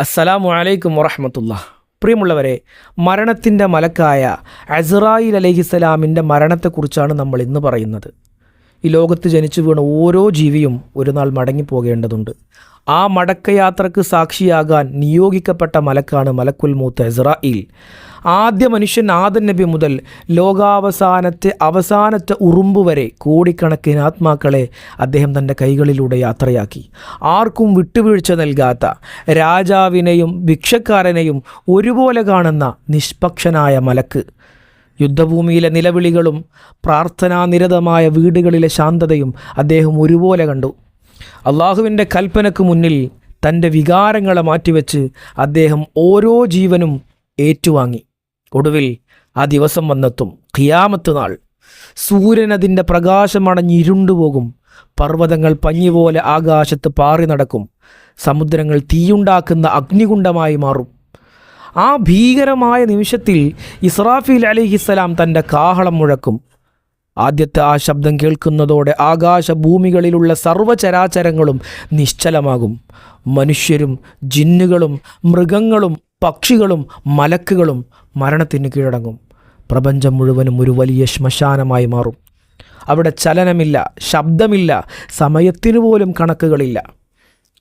അസ്സലാമു അലൈക്കും വറഹ്മത്തുള്ളാഹി. പ്രിയമുള്ളവരെ, മരണത്തിൻ്റെ മലക്കായ അസ്റായീൽ അലൈഹിസ്സലാമിൻ്റെ മരണത്തെക്കുറിച്ചാണ് നമ്മൾ ഇന്ന് പറയുന്നത്. ഈ ലോകത്ത് ജനിച്ചു വീണ ഓരോ ജീവിയും ഒരു നാൾ മടങ്ങിപ്പോകേണ്ടതുണ്ട്. ആ മടക്കയാത്രക്ക് സാക്ഷിയാകാൻ നിയോഗിക്കപ്പെട്ട മലക്കാണ് മലക്കുൽ മൗത്ത് അസ്റായീൽ. ആദ്യ മനുഷ്യൻ ആദം നബി മുതൽ അവസാനത്തെ ഉറുമ്പ് വരെ കോടിക്കണക്കിന് ആത്മാക്കളെ അദ്ദേഹം തൻ്റെ കൈകളിലൂടെ യാത്രയാക്കി. ആർക്കും വിട്ടുവീഴ്ച നൽകാത്ത, രാജാവിനെയും ഭിക്ഷക്കാരനെയും ഒരുപോലെ കാണുന്ന നിഷ്പക്ഷനായ മലക്ക്. യുദ്ധഭൂമിയിലെ നിലവിളികളും പ്രാർത്ഥനാനിരതമായ വീടുകളിലെ ശാന്തതയും അദ്ദേഹം ഒരുപോലെ കണ്ടു. അള്ളാഹുവിൻ്റെ കൽപ്പനയ്ക്ക് മുന്നിൽ തൻ്റെ വികാരങ്ങളെ മാറ്റിവെച്ച് അദ്ദേഹം ഓരോ ജീവനും ഏറ്റുവാങ്ങി. ഒടുവിൽ ആ ദിവസം വന്നെത്തും, ഖിയാമത്ത് നാൾ. സൂര്യൻ അതിൻ്റെ പ്രകാശമണഞ്ഞിരുണ്ടുപോകും. പർവ്വതങ്ങൾ പഞ്ഞിപോലെ ആകാശത്ത് പാറി നടക്കും. സമുദ്രങ്ങൾ തീയുണ്ടാക്കുന്ന അഗ്നികുണ്ഡമായി മാറും. ആ ഭീകരമായ നിമിഷത്തിൽ ഇസ്രാഫീൽ അലൈഹിസ്സലാം തൻ്റെ കാഹളം മുഴക്കും. ആദ്യത്തെ ആ ശബ്ദം കേൾക്കുന്നതോടെ ആകാശഭൂമികളിലുള്ള സർവ്വചരാചരങ്ങളും നിശ്ചലമാകും. മനുഷ്യരും ജിന്നുകളും മൃഗങ്ങളും പക്ഷികളും മലക്കുകളും മരണത്തിന് കീഴടങ്ങും. പ്രപഞ്ചം മുഴുവനും ഒരു വലിയ ശ്മശാനമായി മാറും. അവിടെ ചലനമില്ല, ശബ്ദമില്ല, സമയത്തിനു പോലും കണക്കുകളില്ല.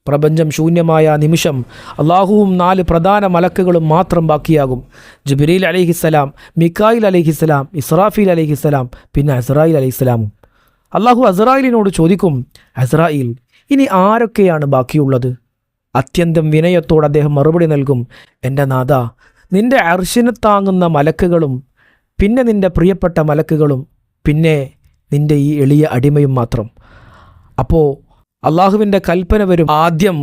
പ്രപഞ്ചം ശൂന്യമായ നിമിഷം അള്ളാഹുവും 4 പ്രധാന മലക്കുകളും മാത്രം ബാക്കിയാകും. ജിബ്രീൽ അലൈഹിസ്സലാം, മികായിൽ അലൈഹിസ്സലാം, ഇസ്രാഫീൽ അലൈഹിസ്സലാം, പിന്നെ അസ്റായീൽ അലൈഹിസ്സലാമും. അള്ളാഹു അസ്റായീലിനോട് ചോദിക്കും, അസ്റായീൽ, ഇനി ആരൊക്കെയാണ് ബാക്കിയുള്ളത്? അത്യന്തം വിനയത്തോടെ അദ്ദേഹം മറുപടി നൽകും, എൻ്റെ നാഥ, നിൻ്റെ അർശിനെ താങ്ങുന്ന മലക്കുകളും പിന്നെ നിൻ്റെ പ്രിയപ്പെട്ട മലക്കുകളും പിന്നെ നിൻ്റെ ഈ എളിയ അടിമയും മാത്രം. അപ്പോൾ അള്ളാഹുവിൻ്റെ കൽപ്പന വരും, ആദ്യം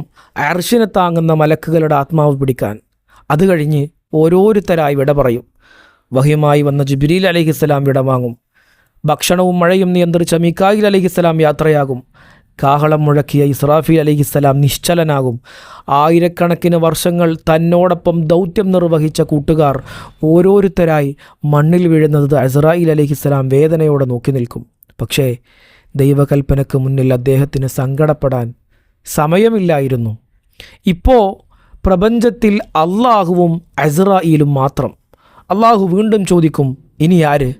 അർശിനെ താങ്ങുന്ന മലക്കുകളുടെ ആത്മാവ് പിടിക്കാൻ. അത് കഴിഞ്ഞ് ഓരോരുത്തരായി വിട പറയും. വഹ്യുമായി വന്ന ജിബ്രീൽ അലൈഹിസ്സലാം വിടവാങ്ങും. ഭക്ഷണവും മഴയും നിയന്ത്രിച്ച മികായിൽ അലൈഹിസ്സലാം യാത്രയാകും. കാഹളം മുഴക്കിയ ഇസ്രാഫീൽ അലൈഹിസ്സലാം നിശ്ചലനാകും. ആയിരക്കണക്കിന് വർഷങ്ങൾ തന്നോടൊപ്പം ദൗത്യം നിർവഹിച്ച കൂട്ടുകാർ ഓരോരുത്തരായി മണ്ണിൽ വീഴുന്നത് അസ്റായീൽ അലൈഹിസ്സലാം വേദനയോടെ നോക്കി നിൽക്കും. പക്ഷേ ദൈവകൽപ്പനയ്ക്ക് മുന്നിൽ അദ്ദേഹത്തിന് സങ്കടപ്പെടാൻ സമയമില്ലായിരുന്നു. ഇപ്പോൾ പ്രപഞ്ചത്തിൽ അള്ളാഹുവും അസ്റായീലും മാത്രം. അള്ളാഹു വീണ്ടും ചോദിക്കും, ഇനി ആര്?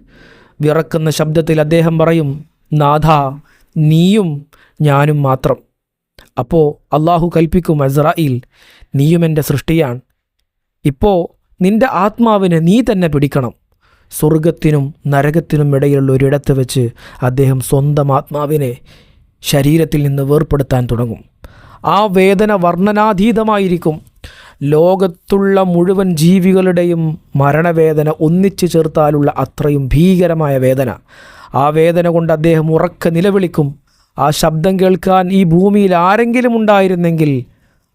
വിറക്കുന്ന ശബ്ദത്തിൽ അദ്ദേഹം പറയും, നാഥ, നീയും ഞാനും മാത്രം. അപ്പോൾ അള്ളാഹു കൽപ്പിക്കും, അസ്റായീൽ, നീയും എൻ്റെ സൃഷ്ടിയാണ്. ഇപ്പോൾ നിൻ്റെ ആത്മാവിനെ നീ തന്നെ പിടിക്കണം. സ്വർഗത്തിനും നരകത്തിനും ഇടയിലുള്ള ഒരിടത്ത് വെച്ച് അദ്ദേഹം സ്വന്തം ആത്മാവിനെ ശരീരത്തിൽ നിന്ന് വേർപ്പെടുത്താൻ തുടങ്ങും. ആ വേദന വർണ്ണനാതീതമായിരിക്കും. ലോകത്തുള്ള മുഴുവൻ ജീവികളുടെയും മരണവേദന ഒന്നിച്ചു ചേർത്താലുള്ള അത്രയും ഭീകരമായ വേദന. ആ വേദന കൊണ്ട് അദ്ദേഹം ഉറക്കെ നിലവിളിക്കും. ആ ശബ്ദം കേൾക്കാൻ ഈ ഭൂമിയിൽ ആരെങ്കിലും ഉണ്ടായിരുന്നെങ്കിൽ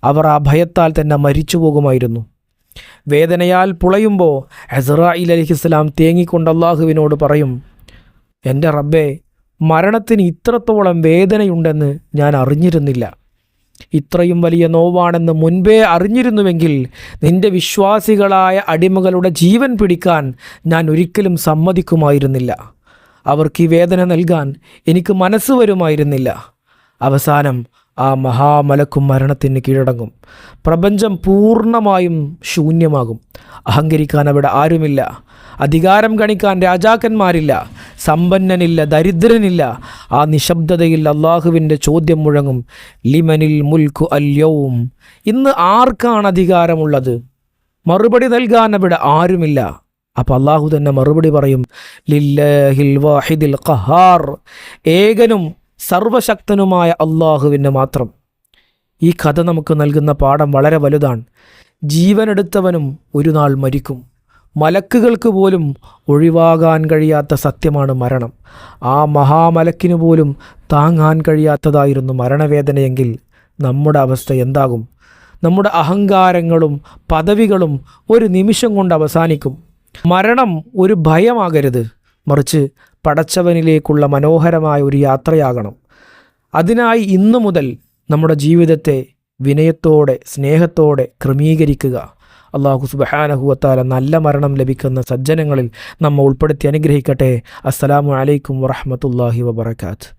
അവർ ആ ഭയത്താൽ തന്നെ മരിച്ചു പോകുമായിരുന്നു. വേദനയാൽ പുളയുമ്പോൾ അസ്റായീൽ അലൈഹിസ്സലാം തേങ്ങിക്കൊണ്ട് അള്ളാഹുവിനോട് പറയും, എൻ്റെ റബ്ബേ, മരണത്തിന് ഇത്രത്തോളം വേദനയുണ്ടെന്ന് ഞാൻ അറിഞ്ഞിരുന്നില്ല. ഇത്രയും വലിയ നോവാണെന്ന് മുൻപേ അറിഞ്ഞിരുന്നുവെങ്കിൽ നിൻ്റെ വിശ്വാസികളായ അടിമകളുടെ ജീവൻ പിടിക്കാൻ ഞാൻ ഒരിക്കലും സമ്മതിക്കുമായിരുന്നില്ല. അവർക്ക് ഈ വേദന നൽകാൻ എനിക്ക് മനസ്സ് വരുമായിരുന്നില്ല. അവസാനം ആ മഹാമലക്കും മരണത്തിന് കീഴടങ്ങും. പ്രപഞ്ചം പൂർണ്ണമായും ശൂന്യമാകും. അഹങ്കരിക്കാൻ അവിടെ ആരുമില്ല. അധികാരം ഗണിക്കാൻ രാജാക്കന്മാരില്ല. സമ്പന്നനില്ല, ദരിദ്രനില്ല. ആ നിശബ്ദതയിൽ അള്ളാഹുവിൻ്റെ ചോദ്യം മുഴങ്ങും, ലിമനിൽ മുൽക്കു അൽയൗം, ഇന്ന് ആർക്കാണ് അധികാരമുള്ളത്? മറുപടി നൽകാൻ അവിടെ ആരുമില്ല. അപ്പോൾ അള്ളാഹു തന്നെ മറുപടി പറയും, ലില്ലാഹിൽ വാഹിദിൽ ഖഹാർ, ഏകനും സർവശക്തനുമായ അള്ളാഹുവിന് മാത്രം. ഈ കഥ നമുക്ക് നൽകുന്ന പാഠം വളരെ വലുതാണ്. ജീവനെടുത്തവനും ഒരു നാൾ മരിക്കും. മലക്കുകൾക്ക് പോലും ഒഴിവാകാൻ കഴിയാത്ത സത്യമാണ് മരണം. ആ മഹാമലക്കിനു പോലും താങ്ങാൻ കഴിയാത്തതായിരുന്നു മരണവേദനയെങ്കിൽ നമ്മുടെ അവസ്ഥ എന്താകും? നമ്മുടെ അഹങ്കാരങ്ങളും പദവികളും ഒരു നിമിഷം കൊണ്ട് അവസാനിക്കും. മരണം ഒരു ഭയമാകരുത്, മറിച്ച് പടച്ചവനിലേക്കുള്ള മനോഹരമായ ഒരു യാത്രയാകണം. അതിനായി ഇന്നു മുതൽ നമ്മുടെ ജീവിതത്തെ വിനയത്തോടെ സ്നേഹത്തോടെ ക്രമീകരിക്കുക. അല്ലാഹു സുബ്ഹാനഹു വ തആല നല്ല മരണം ലഭിക്കുന്ന സജ്ജനങ്ങളിൽ നമ്മെ ഉൾപ്പെടുത്തി അനുഗ്രഹിക്കട്ടെ. അസ്സലാമു അലൈക്കും വറഹ്മത്തുള്ളാഹി വബറകാതുഹു.